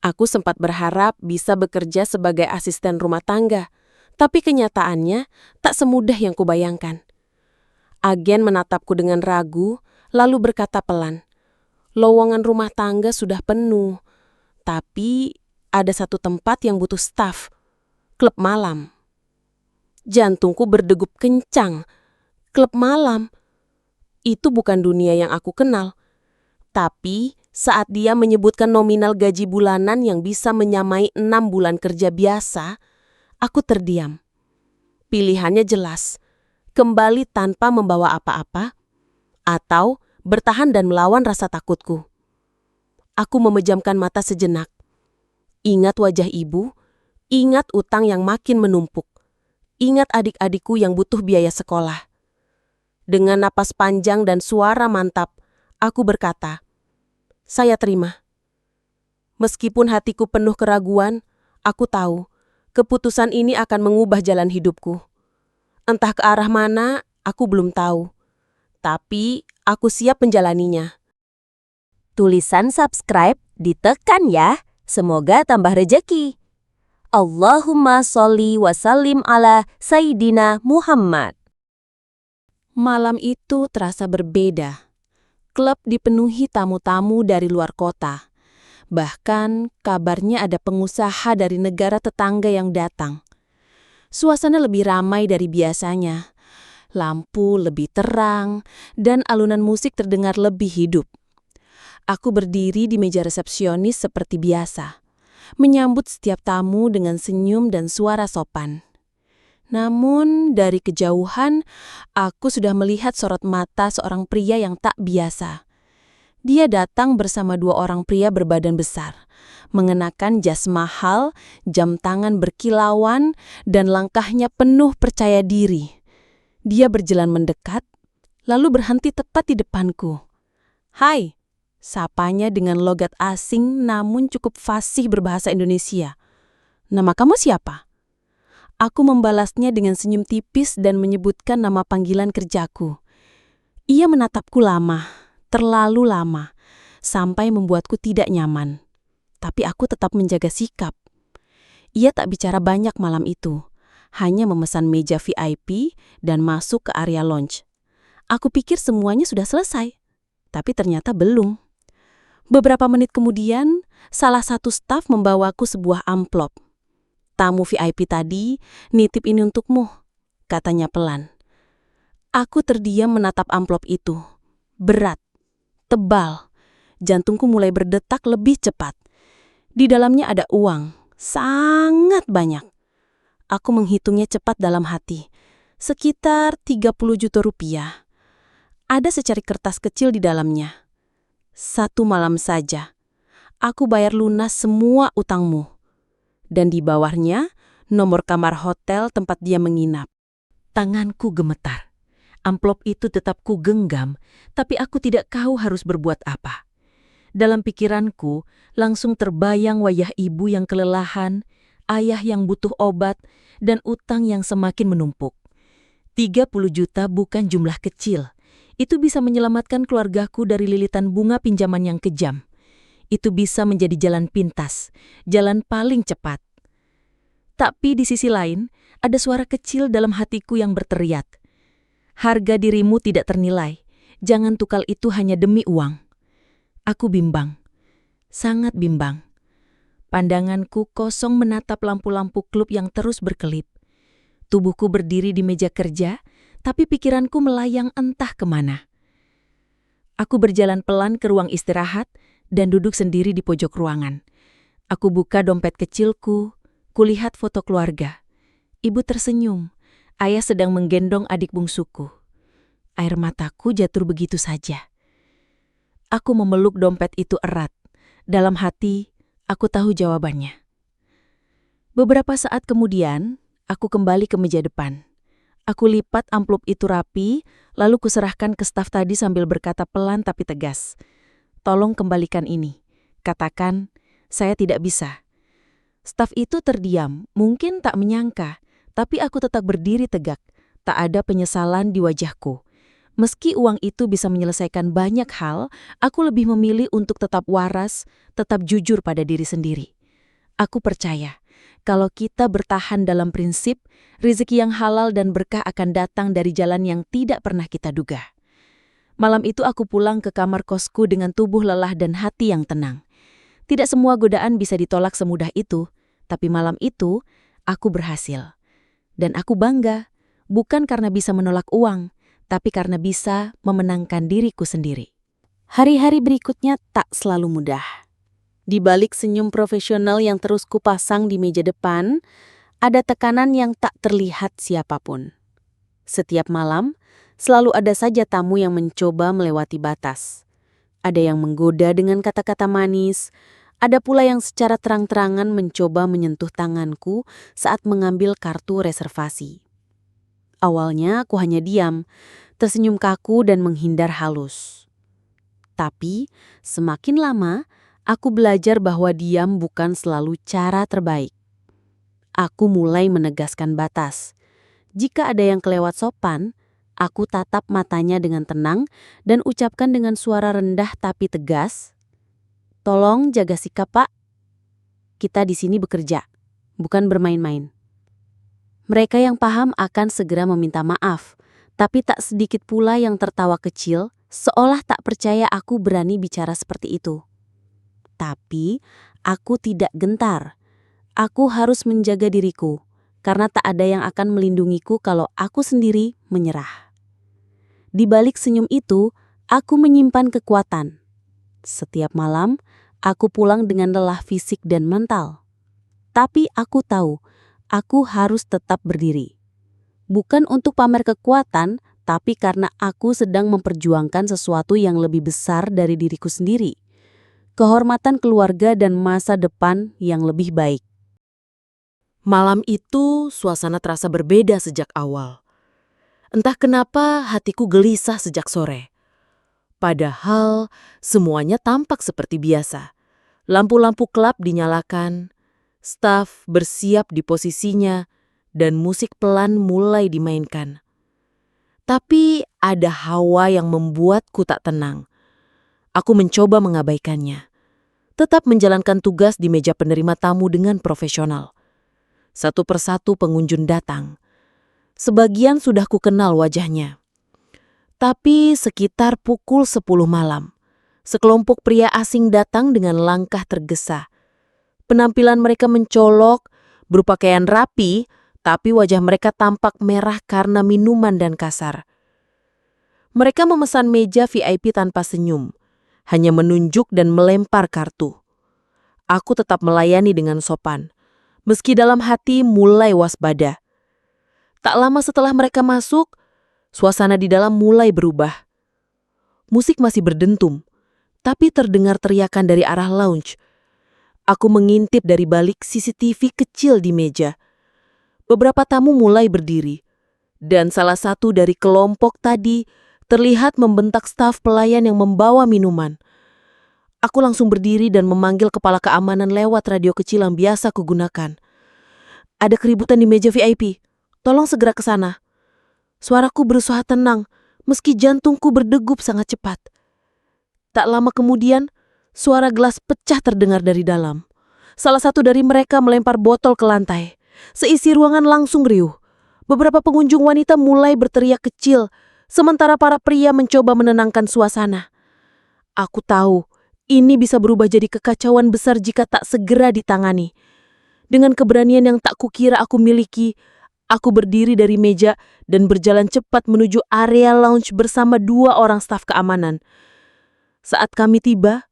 Aku sempat berharap bisa bekerja sebagai asisten rumah tangga, tapi kenyataannya tak semudah yang kubayangkan. Agen menatapku dengan ragu, lalu berkata pelan, "Lowongan rumah tangga sudah penuh, tapi ada satu tempat yang butuh staf, klub malam." Jantungku berdegup kencang. Klub malam? Itu bukan dunia yang aku kenal. Tapi saat dia menyebutkan nominal gaji bulanan yang bisa menyamai 6 bulan kerja biasa, aku terdiam. Pilihannya jelas, kembali tanpa membawa apa-apa, atau bertahan dan melawan rasa takutku. Aku memejamkan mata sejenak. Ingat wajah ibu, ingat utang yang makin menumpuk. Ingat adik-adikku yang butuh biaya sekolah. Dengan napas panjang dan suara mantap, aku berkata, "Saya terima." Meskipun hatiku penuh keraguan, aku tahu keputusan ini akan mengubah jalan hidupku. Entah ke arah mana, aku belum tahu. Tapi aku siap menjalaninya. Tulisan subscribe ditekan ya. Semoga tambah rejeki. Allahumma sholli wa sallim ala Sayyidina Muhammad. Malam itu terasa berbeda. Klub dipenuhi tamu-tamu dari luar kota. Bahkan kabarnya ada pengusaha dari negara tetangga yang datang. Suasana lebih ramai dari biasanya. Lampu lebih terang dan alunan musik terdengar lebih hidup. Aku berdiri di meja resepsionis seperti biasa, menyambut setiap tamu dengan senyum dan suara sopan. Namun dari kejauhan, aku sudah melihat sorot mata seorang pria yang tak biasa. Dia datang bersama 2 orang pria berbadan besar, mengenakan jas mahal, jam tangan berkilauan, dan langkahnya penuh percaya diri. Dia berjalan mendekat, lalu berhenti tepat di depanku. "Hai," sapanya dengan logat asing namun cukup fasih berbahasa Indonesia. "Nama kamu siapa?" Aku membalasnya dengan senyum tipis dan menyebutkan nama panggilan kerjaku. Ia menatapku lama, terlalu lama, sampai membuatku tidak nyaman. Tapi aku tetap menjaga sikap. Ia tak bicara banyak malam itu, hanya memesan meja VIP dan masuk ke area lounge. Aku pikir semuanya sudah selesai, tapi ternyata belum. Beberapa menit kemudian, salah satu staf membawaku sebuah amplop. "Tamu VIP tadi nitip ini untukmu," katanya pelan. Aku terdiam menatap amplop itu. Berat, tebal. Jantungku mulai berdetak lebih cepat. Di dalamnya ada uang, sangat banyak. Aku menghitungnya cepat dalam hati. Sekitar 30 juta rupiah. Ada secari kertas kecil di dalamnya. "1 malam saja. Aku bayar lunas semua utangmu." Dan di bawahnya, nomor kamar hotel tempat dia menginap. Tanganku gemetar. Amplop itu tetap ku genggam, tapi aku tidak tahu harus berbuat apa. Dalam pikiranku, langsung terbayang wajah ibu yang kelelahan, ayah yang butuh obat, dan utang yang semakin menumpuk. 30 juta bukan jumlah kecil. Itu bisa menyelamatkan keluargaku dari lilitan bunga pinjaman yang kejam. Itu bisa menjadi jalan pintas, jalan paling cepat. Tapi di sisi lain, ada suara kecil dalam hatiku yang berteriak, "Harga dirimu tidak ternilai, jangan tukar itu hanya demi uang." Aku bimbang, sangat bimbang. Pandanganku kosong menatap lampu-lampu klub yang terus berkelip. Tubuhku berdiri di meja kerja, tapi pikiranku melayang entah kemana. Aku berjalan pelan ke ruang istirahat dan duduk sendiri di pojok ruangan. Aku buka dompet kecilku, kulihat foto keluarga. Ibu tersenyum, ayah sedang menggendong adik bungsuku. Air mataku jatuh begitu saja. Aku memeluk dompet itu erat. Dalam hati, aku tahu jawabannya. Beberapa saat kemudian, aku kembali ke meja depan. Aku lipat amplop itu rapi, lalu kuserahkan ke staf tadi sambil berkata pelan tapi tegas, "Tolong kembalikan ini. Katakan, saya tidak bisa." Staf itu terdiam, mungkin tak menyangka, tapi aku tetap berdiri tegak. Tak ada penyesalan di wajahku. Meski uang itu bisa menyelesaikan banyak hal, aku lebih memilih untuk tetap waras, tetap jujur pada diri sendiri. Aku percaya, kalau kita bertahan dalam prinsip, rezeki yang halal dan berkah akan datang dari jalan yang tidak pernah kita duga. Malam itu aku pulang ke kamar kosku dengan tubuh lelah dan hati yang tenang. Tidak semua godaan bisa ditolak semudah itu, tapi malam itu aku berhasil. Dan aku bangga, bukan karena bisa menolak uang, tapi karena bisa memenangkan diriku sendiri. Hari-hari berikutnya tak selalu mudah. Di balik senyum profesional yang terus kupasang di meja depan, ada tekanan yang tak terlihat siapapun. Setiap malam, selalu ada saja tamu yang mencoba melewati batas. Ada yang menggoda dengan kata-kata manis, ada pula yang secara terang-terangan mencoba menyentuh tanganku saat mengambil kartu reservasi. Awalnya aku hanya diam, tersenyum kaku dan menghindar halus. Tapi, semakin lama, aku belajar bahwa diam bukan selalu cara terbaik. Aku mulai menegaskan batas. Jika ada yang kelewat sopan, aku tatap matanya dengan tenang dan ucapkan dengan suara rendah tapi tegas, "Tolong jaga sikap, Pak. Kita di sini bekerja, bukan bermain-main." Mereka yang paham akan segera meminta maaf, tapi tak sedikit pula yang tertawa kecil, seolah tak percaya aku berani bicara seperti itu. Tapi, aku tidak gentar. Aku harus menjaga diriku, karena tak ada yang akan melindungiku kalau aku sendiri menyerah. Di balik senyum itu, aku menyimpan kekuatan. Setiap malam, aku pulang dengan lelah fisik dan mental. Tapi aku tahu, aku harus tetap berdiri. Bukan untuk pamer kekuatan, tapi karena aku sedang memperjuangkan sesuatu yang lebih besar dari diriku sendiri. Kehormatan keluarga dan masa depan yang lebih baik. Malam itu, suasana terasa berbeda sejak awal. Entah kenapa hatiku gelisah sejak sore. Padahal semuanya tampak seperti biasa. Lampu-lampu klub dinyalakan, staf bersiap di posisinya, dan musik pelan mulai dimainkan. Tapi ada hawa yang membuatku tak tenang. Aku mencoba mengabaikannya. Tetap menjalankan tugas di meja penerima tamu dengan profesional. Satu persatu pengunjung datang. Sebagian sudah kukenal wajahnya. Tapi sekitar pukul 10 malam, sekelompok pria asing datang dengan langkah tergesa. Penampilan mereka mencolok, berpakaian rapi, tapi wajah mereka tampak merah karena minuman dan kasar. Mereka memesan meja VIP tanpa senyum, hanya menunjuk dan melempar kartu. Aku tetap melayani dengan sopan, meski dalam hati mulai waspada. Tak lama setelah mereka masuk, suasana di dalam mulai berubah. Musik masih berdentum, tapi terdengar teriakan dari arah lounge. Aku mengintip dari balik CCTV kecil di meja. Beberapa tamu mulai berdiri, dan salah satu dari kelompok tadi terlihat membentak staf pelayan yang membawa minuman. Aku langsung berdiri dan memanggil kepala keamanan lewat radio kecil yang biasa kugunakan. "Ada keributan di meja VIP. Tolong segera ke sana." Suaraku berusaha tenang, meski jantungku berdegup sangat cepat. Tak lama kemudian, suara gelas pecah terdengar dari dalam. Salah satu dari mereka melempar botol ke lantai. Seisi ruangan langsung riuh. Beberapa pengunjung wanita mulai berteriak kecil, sementara para pria mencoba menenangkan suasana. Aku tahu, ini bisa berubah jadi kekacauan besar jika tak segera ditangani. Dengan keberanian yang tak kukira aku miliki, aku berdiri dari meja dan berjalan cepat menuju area lounge bersama 2 orang staf keamanan. Saat kami tiba,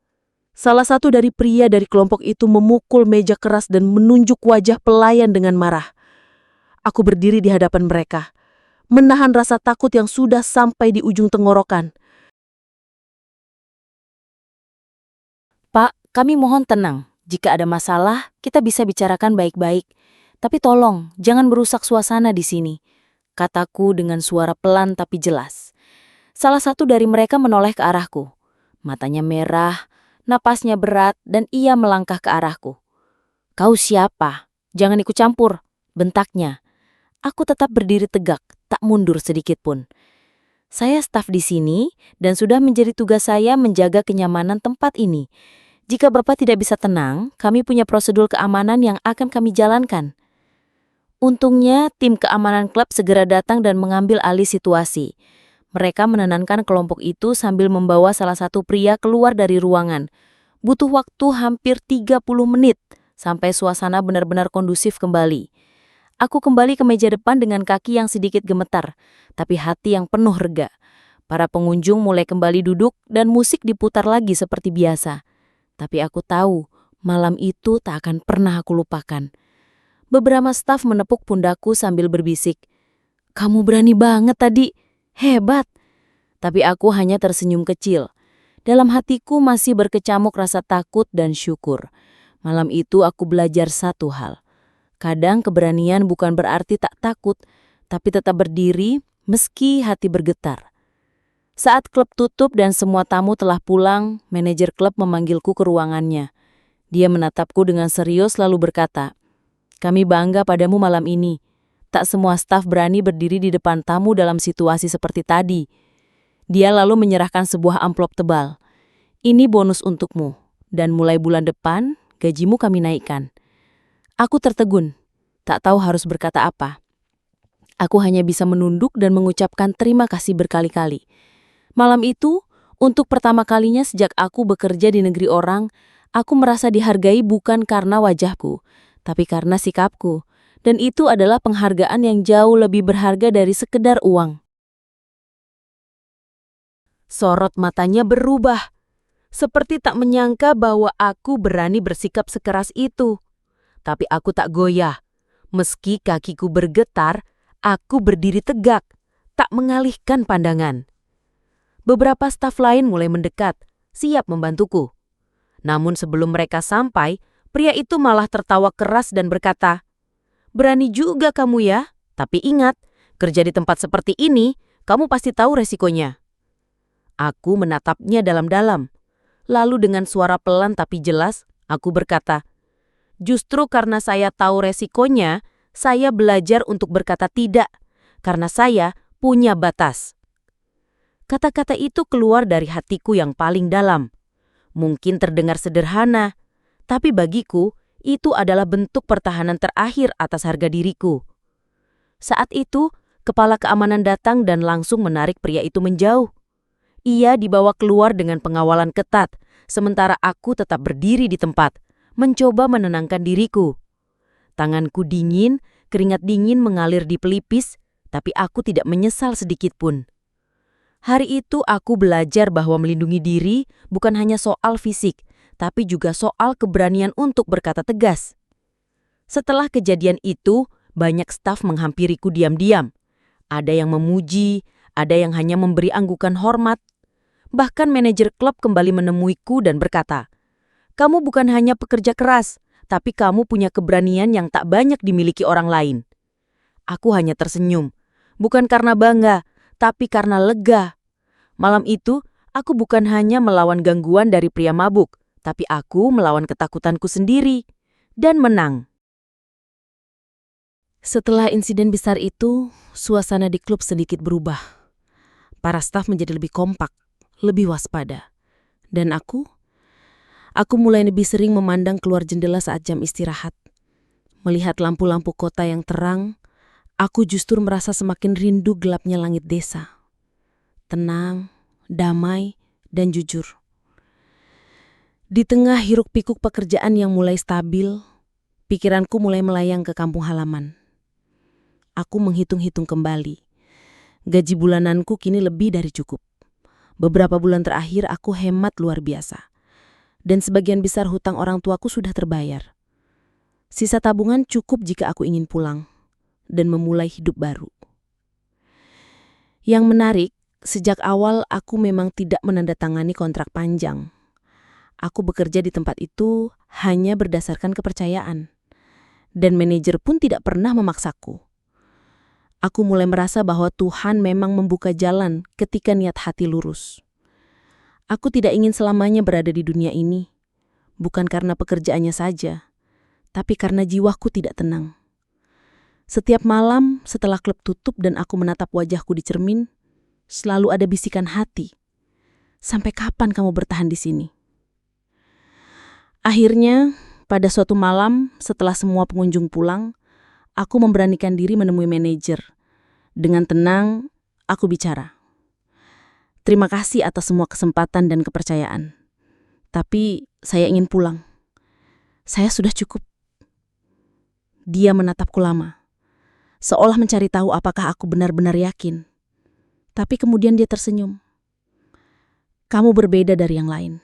salah satu dari pria dari kelompok itu memukul meja keras dan menunjuk wajah pelayan dengan marah. Aku berdiri di hadapan mereka, menahan rasa takut yang sudah sampai di ujung tenggorokan. "Pak, kami mohon tenang. Jika ada masalah, kita bisa bicarakan baik-baik. Tapi tolong, jangan merusak suasana di sini," kataku dengan suara pelan tapi jelas. Salah satu dari mereka menoleh ke arahku. Matanya merah, napasnya berat, dan ia melangkah ke arahku. "Kau siapa? Jangan ikut campur," bentaknya. Aku tetap berdiri tegak, tak mundur sedikit pun. "Saya staf di sini dan sudah menjadi tugas saya menjaga kenyamanan tempat ini. Jika Bapak tidak bisa tenang, kami punya prosedur keamanan yang akan kami jalankan. Untungnya, tim keamanan klub segera datang dan mengambil alih situasi. Mereka menenangkan kelompok itu sambil membawa salah satu pria keluar dari ruangan. Butuh waktu hampir 30 menit sampai suasana benar-benar kondusif kembali. Aku kembali ke meja depan dengan kaki yang sedikit gemetar, tapi hati yang penuh rega. Para pengunjung mulai kembali duduk dan musik diputar lagi seperti biasa. Tapi aku tahu, malam itu tak akan pernah aku lupakan. Beberapa staf menepuk pundakku sambil berbisik, "Kamu berani banget tadi, hebat." Tapi aku hanya tersenyum kecil. Dalam hatiku masih berkecamuk rasa takut dan syukur. Malam itu aku belajar satu hal. Kadang keberanian bukan berarti tak takut, tapi tetap berdiri meski hati bergetar. Saat klub tutup dan semua tamu telah pulang, manajer klub memanggilku ke ruangannya. Dia menatapku dengan serius lalu berkata, "Kami bangga padamu malam ini. Tak semua staf berani berdiri di depan tamu dalam situasi seperti tadi." Dia lalu menyerahkan sebuah amplop tebal. "Ini bonus untukmu, dan mulai bulan depan, gajimu kami naikkan." Aku tertegun, tak tahu harus berkata apa. Aku hanya bisa menunduk dan mengucapkan terima kasih berkali-kali. Malam itu, untuk pertama kalinya sejak aku bekerja di negeri orang, aku merasa dihargai bukan karena wajahku, tapi karena sikapku. Dan itu adalah penghargaan yang jauh lebih berharga dari sekedar uang. Sorot matanya berubah, seperti tak menyangka bahwa aku berani bersikap sekeras itu. Tapi aku tak goyah. Meski kakiku bergetar, aku berdiri tegak, tak mengalihkan pandangan. Beberapa staf lain mulai mendekat, siap membantuku. Namun sebelum mereka sampai, pria itu malah tertawa keras dan berkata, "Berani juga kamu ya, tapi ingat, kerja di tempat seperti ini, kamu pasti tahu resikonya." Aku menatapnya dalam-dalam. Lalu dengan suara pelan tapi jelas, aku berkata, "Justru karena saya tahu resikonya, saya belajar untuk berkata tidak, karena saya punya batas." Kata-kata itu keluar dari hatiku yang paling dalam. Mungkin terdengar sederhana, tapi bagiku itu adalah bentuk pertahanan terakhir atas harga diriku. Saat itu, kepala keamanan datang dan langsung menarik pria itu menjauh. Ia dibawa keluar dengan pengawalan ketat, sementara aku tetap berdiri di tempat, mencoba menenangkan diriku. Tanganku dingin, keringat dingin mengalir di pelipis, tapi aku tidak menyesal sedikit pun. Hari itu aku belajar bahwa melindungi diri bukan hanya soal fisik, tapi juga soal keberanian untuk berkata tegas. Setelah kejadian itu, banyak staf menghampiriku diam-diam. Ada yang memuji, ada yang hanya memberi anggukan hormat. Bahkan manajer klub kembali menemuiku dan berkata, "Kamu bukan hanya pekerja keras, tapi kamu punya keberanian yang tak banyak dimiliki orang lain." Aku hanya tersenyum, bukan karena bangga, tapi karena lega. Malam itu, aku bukan hanya melawan gangguan dari pria mabuk, tapi aku melawan ketakutanku sendiri, dan menang. Setelah insiden besar itu, suasana di klub sedikit berubah. Para staf menjadi lebih kompak, lebih waspada. Dan aku mulai lebih sering memandang keluar jendela saat jam istirahat. Melihat lampu-lampu kota yang terang, aku justru merasa semakin rindu gelapnya langit desa. Tenang, damai, dan jujur. Di tengah hiruk-pikuk pekerjaan yang mulai stabil, pikiranku mulai melayang ke kampung halaman. Aku menghitung-hitung kembali. Gaji bulananku kini lebih dari cukup. Beberapa bulan terakhir aku hemat luar biasa. Dan sebagian besar hutang orang tuaku sudah terbayar. Sisa tabungan cukup jika aku ingin pulang dan memulai hidup baru. Yang menarik, sejak awal aku memang tidak menandatangani kontrak panjang. Aku bekerja di tempat itu hanya berdasarkan kepercayaan. Dan manajer pun tidak pernah memaksaku. Aku mulai merasa bahwa Tuhan memang membuka jalan ketika niat hati lurus. Aku tidak ingin selamanya berada di dunia ini. Bukan karena pekerjaannya saja, tapi karena jiwaku tidak tenang. Setiap malam setelah klub tutup dan aku menatap wajahku di cermin, selalu ada bisikan hati. "Sampai kapan kamu bertahan di sini?" Akhirnya, pada suatu malam setelah semua pengunjung pulang, aku memberanikan diri menemui manajer. Dengan tenang, aku bicara. Terima kasih atas semua kesempatan dan kepercayaan. Tapi saya ingin pulang. Saya sudah cukup. Dia menatapku lama, seolah mencari tahu apakah aku benar-benar yakin. Tapi kemudian dia tersenyum. Kamu berbeda dari yang lain.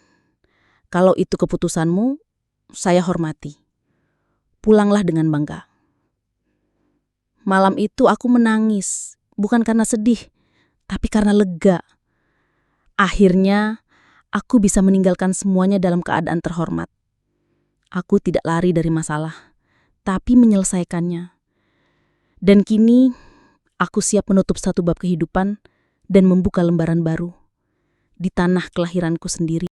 Kalau itu keputusanmu, saya hormati. Pulanglah dengan bangga. Malam itu aku menangis, bukan karena sedih, tapi karena lega. Akhirnya, aku bisa meninggalkan semuanya dalam keadaan terhormat. Aku tidak lari dari masalah, tapi menyelesaikannya. Dan kini, aku siap menutup satu bab kehidupan dan membuka lembaran baru di tanah kelahiranku sendiri.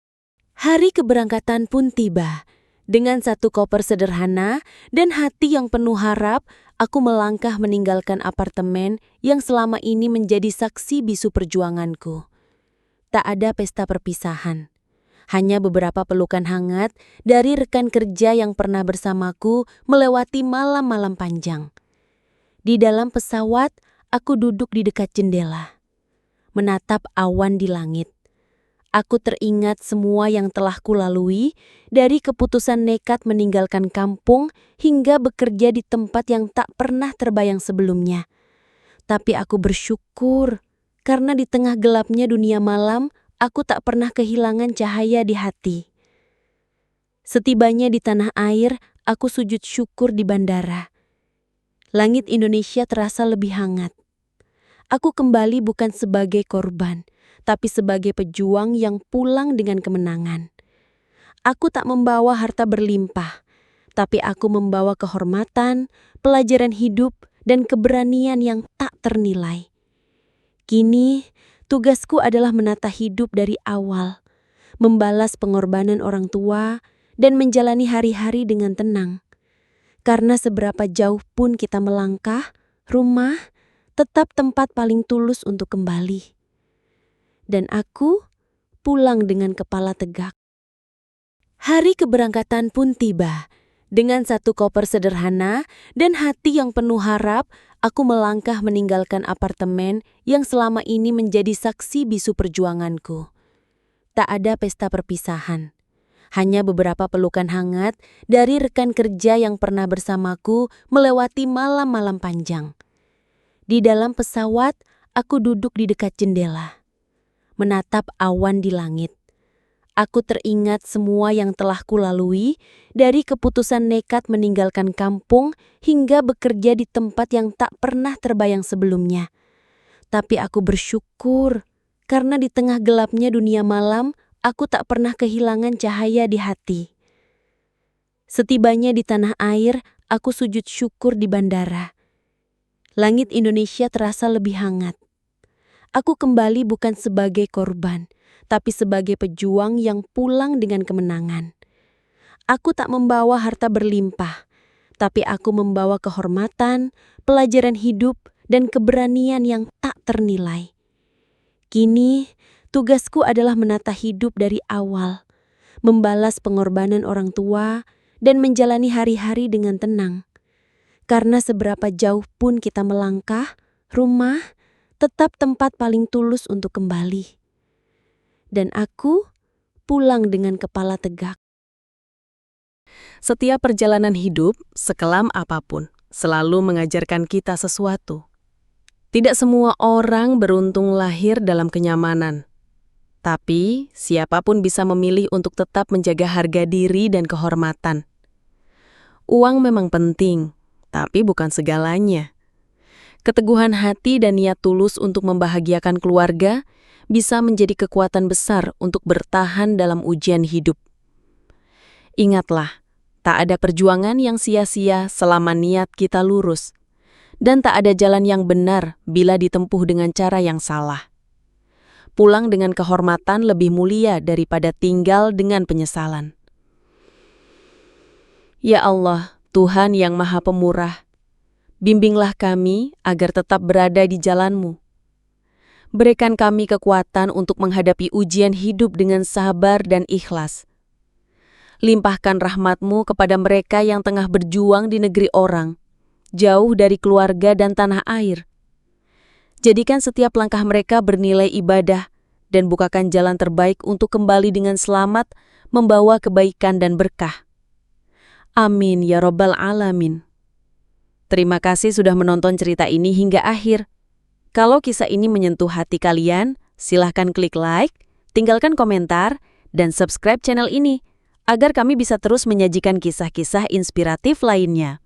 Hari keberangkatan pun tiba. Dengan satu koper sederhana dan hati yang penuh harap, aku melangkah meninggalkan apartemen yang selama ini menjadi saksi bisu perjuanganku. Tak ada pesta perpisahan. Hanya beberapa pelukan hangat dari rekan kerja yang pernah bersamaku melewati malam-malam panjang. Di dalam pesawat, aku duduk di dekat jendela, menatap awan di langit. Aku teringat semua yang telah kulalui, dari keputusan nekat meninggalkan kampung hingga bekerja di tempat yang tak pernah terbayang sebelumnya. Tapi aku bersyukur, karena di tengah gelapnya dunia malam, aku tak pernah kehilangan cahaya di hati. Setibanya di tanah air, aku sujud syukur di bandara. Langit Indonesia terasa lebih hangat. Aku kembali bukan sebagai korban, tapi sebagai pejuang yang pulang dengan kemenangan. Aku tak membawa harta berlimpah, tapi aku membawa kehormatan, pelajaran hidup, dan keberanian yang tak ternilai. Kini, tugasku adalah menata hidup dari awal, membalas pengorbanan orang tua, dan menjalani hari-hari dengan tenang. Karena seberapa jauh pun kita melangkah, rumah tetap tempat paling tulus untuk kembali. Dan aku pulang dengan kepala tegak. Hari keberangkatan pun tiba. Dengan satu koper sederhana dan hati yang penuh harap, aku melangkah meninggalkan apartemen yang selama ini menjadi saksi bisu perjuanganku. Tak ada pesta perpisahan. Hanya beberapa pelukan hangat dari rekan kerja yang pernah bersamaku melewati malam-malam panjang. Di dalam pesawat, aku duduk di dekat jendela, menatap awan di langit. Aku teringat semua yang telah kulalui, dari keputusan nekat meninggalkan kampung hingga bekerja di tempat yang tak pernah terbayang sebelumnya. Tapi aku bersyukur, karena di tengah gelapnya dunia malam, aku tak pernah kehilangan cahaya di hati. Setibanya di tanah air, aku sujud syukur di bandara. Langit Indonesia terasa lebih hangat. Aku kembali bukan sebagai korban, tapi sebagai pejuang yang pulang dengan kemenangan. Aku tak membawa harta berlimpah, tapi aku membawa kehormatan, pelajaran hidup, dan keberanian yang tak ternilai. Kini, tugasku adalah menata hidup dari awal, membalas pengorbanan orang tua, dan menjalani hari-hari dengan tenang. Karena seberapa jauh pun kita melangkah, rumah tetap tempat paling tulus untuk kembali. Dan aku pulang dengan kepala tegak. Setiap perjalanan hidup, sekelam apapun, selalu mengajarkan kita sesuatu. Tidak semua orang beruntung lahir dalam kenyamanan. Tapi, siapapun bisa memilih untuk tetap menjaga harga diri dan kehormatan. Uang memang penting, tapi bukan segalanya. Keteguhan hati dan niat tulus untuk membahagiakan keluarga bisa menjadi kekuatan besar untuk bertahan dalam ujian hidup. Ingatlah, tak ada perjuangan yang sia-sia selama niat kita lurus, dan tak ada jalan yang benar bila ditempuh dengan cara yang salah. Pulang dengan kehormatan lebih mulia daripada tinggal dengan penyesalan. Ya Allah, Tuhan yang Maha Pemurah, bimbinglah kami agar tetap berada di jalan-Mu. Berikan kami kekuatan untuk menghadapi ujian hidup dengan sabar dan ikhlas. Limpahkan rahmat-Mu kepada mereka yang tengah berjuang di negeri orang, jauh dari keluarga dan tanah air. Jadikan setiap langkah mereka bernilai ibadah dan bukakan jalan terbaik untuk kembali dengan selamat, membawa kebaikan dan berkah. Amin ya Rabbal Alamin. Terima kasih sudah menonton cerita ini hingga akhir. Kalau kisah ini menyentuh hati kalian, silahkan klik like, tinggalkan komentar, dan subscribe channel ini, agar kami bisa terus menyajikan kisah-kisah inspiratif lainnya.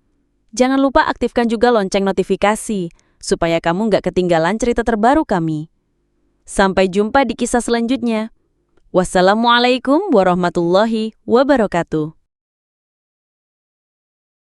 Jangan lupa aktifkan juga lonceng notifikasi, supaya kamu nggak ketinggalan cerita terbaru kami. Sampai jumpa di kisah selanjutnya. Wassalamualaikum warahmatullahi wabarakatuh.